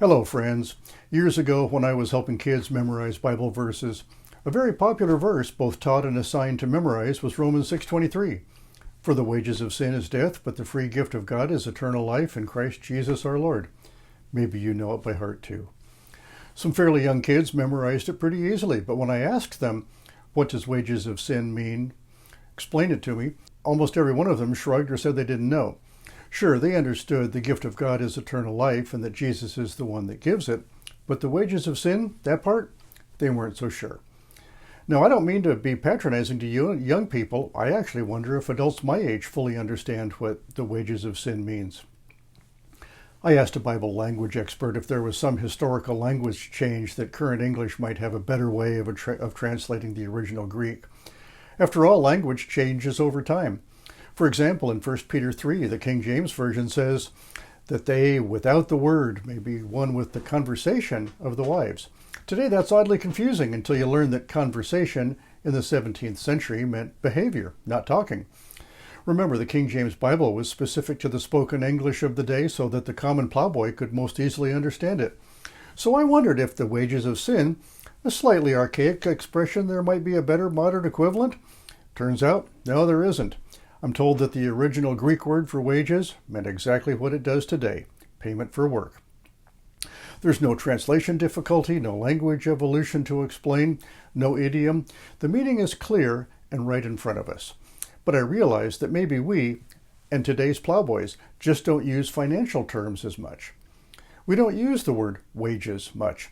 Hello, friends. Years ago, when I was helping kids memorize Bible verses, a very popular verse, both taught and assigned to memorize, was Romans 6:23. For the wages of sin is death, but the free gift of God is eternal life in Christ Jesus our Lord. Maybe you know it by heart too. Some fairly young kids memorized it pretty easily, but when I asked them, what does wages of sin mean? Explain it to me. Almost every one of them shrugged or said they didn't know. Sure, they understood the gift of God is eternal life and that Jesus is the one that gives it, but the wages of sin, that part, they weren't so sure. Now, I don't mean to be patronizing to you young people. I actually wonder if adults my age fully understand what the wages of sin means. I asked a Bible language expert if there was some historical language change that current English might have a better way of translating the original Greek. After all, language changes over time. For example, in 1 Peter 3, the King James Version says that they, without the word, may be one with the conversation of the wives. Today, that's oddly confusing until you learn that conversation in the 17th century meant behavior, not talking. Remember, the King James Bible was specific to the spoken English of the day so that the common plowboy could most easily understand it. So I wondered if the wages of sin, a slightly archaic expression, there might be a better modern equivalent. Turns out, no, there isn't. I'm told that the original Greek word for wages meant exactly what it does today, payment for work. There's no translation difficulty, no language evolution to explain, no idiom. The meaning is clear and right in front of us. But I realize that maybe we, and today's plowboys, just don't use financial terms as much. We don't use the word wages much.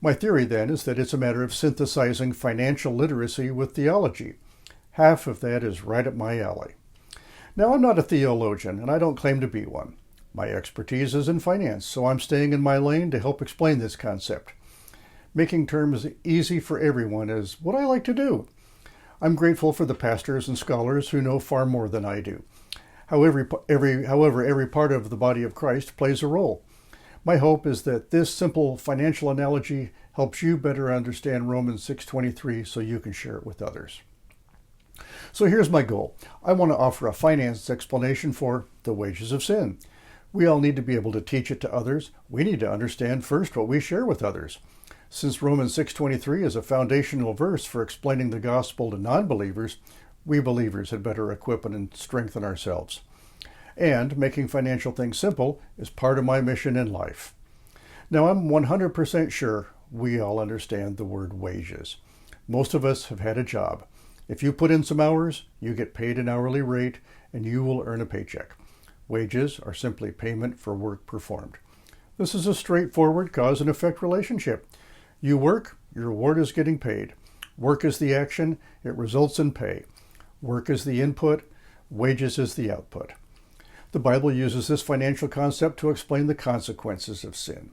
My theory then is that it's a matter of synthesizing financial literacy with theology. Half of that is right up my alley. Now, I'm not a theologian, and I don't claim to be one. My expertise is in finance, so I'm staying in my lane to help explain this concept. Making terms easy for everyone is what I like to do. I'm grateful for the pastors and scholars who know far more than I do. However, every part of the body of Christ plays a role. My hope is that this simple financial analogy helps you better understand Romans 6:23 so you can share it with others. So here's my goal. I want to offer a finance explanation for the wages of sin. We all need to be able to teach it to others. We need to understand first what we share with others. Since Romans 6:23 is a foundational verse for explaining the gospel to non-believers, we believers had better equip and strengthen ourselves. And making financial things simple is part of my mission in life. Now, I'm 100% sure we all understand the word wages. Most of us have had a job. If you put in some hours, you get paid an hourly rate, and you will earn a paycheck. Wages are simply payment for work performed. This is a straightforward cause and effect relationship. You work, your reward is getting paid. Work is the action, it results in pay. Work is the input, wages is the output. The Bible uses this financial concept to explain the consequences of sin.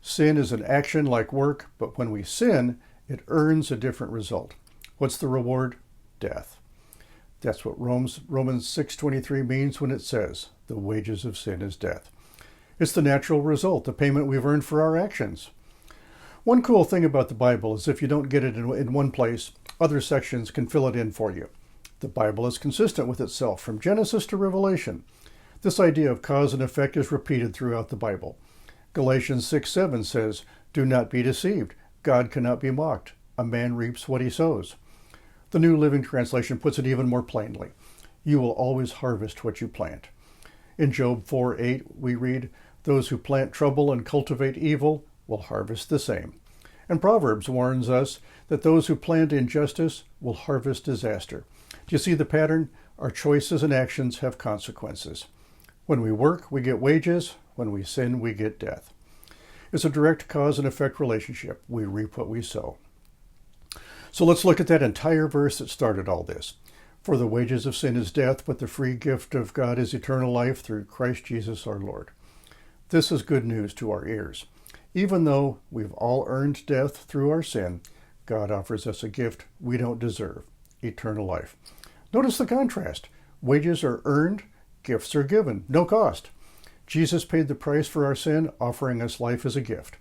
Sin is an action like work, but when we sin, it earns a different result. What's the reward? Death. That's what Romans 6:23 means when it says, the wages of sin is death. It's the natural result, the payment we've earned for our actions. One cool thing about the Bible is if you don't get it in one place, other sections can fill it in for you. The Bible is consistent with itself from Genesis to Revelation. This idea of cause and effect is repeated throughout the Bible. Galatians 6:7 says, do not be deceived. God cannot be mocked. A man reaps what he sows. The New Living Translation puts it even more plainly. You will always harvest what you plant. In Job 4:8, we read, those who plant trouble and cultivate evil will harvest the same. And Proverbs warns us that those who plant injustice will harvest disaster. Do you see the pattern? Our choices and actions have consequences. When we work, we get wages. When we sin, we get death. It's a direct cause and effect relationship. We reap what we sow. So let's look at that entire verse that started all this. For the wages of sin is death, but the free gift of God is eternal life through Christ Jesus our Lord. This is good news to our ears. Even though we've all earned death through our sin, God offers us a gift we don't deserve, eternal life. Notice the contrast. Wages are earned, gifts are given, no cost. Jesus paid the price for our sin, offering us life as a gift.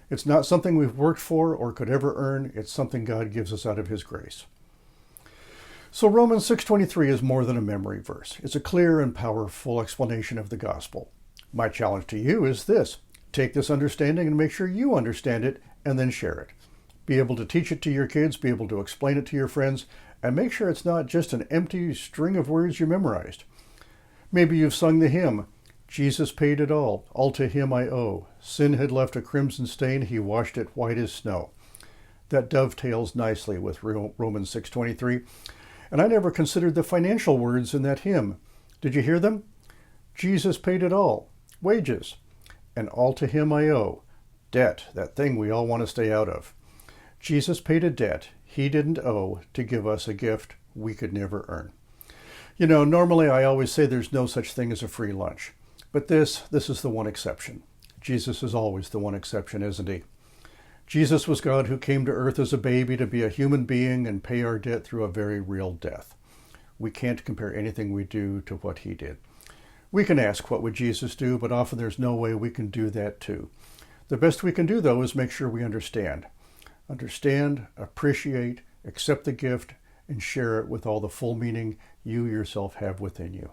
It's not something we've worked for or could ever earn. It's something God gives us out of his grace. So Romans 6:23 is more than a memory verse. It's a clear and powerful explanation of the gospel. My challenge to you is this. Take this understanding and make sure you understand it, and then share it. Be able to teach it to your kids, be able to explain it to your friends, and make sure it's not just an empty string of words you memorized. Maybe you've sung the hymn, Jesus paid it all to him I owe. Sin had left a crimson stain, he washed it white as snow. That dovetails nicely with Romans 6:23. And I never considered the financial words in that hymn. Did you hear them? Jesus paid it all, wages, and all to him I owe. Debt, that thing we all want to stay out of. Jesus paid a debt he didn't owe to give us a gift we could never earn. You know, normally I always say there's no such thing as a free lunch. But this is the one exception. Jesus is always the one exception, isn't he? Jesus was God who came to earth as a baby to be a human being and pay our debt through a very real death. We can't compare anything we do to what he did. We can ask, what would Jesus do? But often there's no way we can do that too. The best we can do, though, is make sure we understand. Understand, appreciate, accept the gift, and share it with all the full meaning you yourself have within you.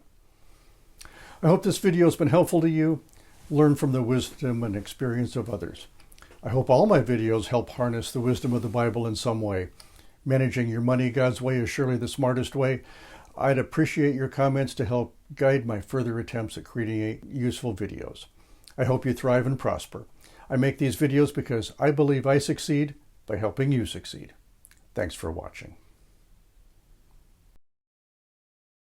I hope this video has been helpful to you. Learn from the wisdom and experience of others. I hope all my videos help harness the wisdom of the Bible in some way. Managing your money God's way is surely the smartest way. I'd appreciate your comments to help guide my further attempts at creating useful videos. I hope you thrive and prosper. I make these videos because I believe I succeed by helping you succeed. Thanks for watching.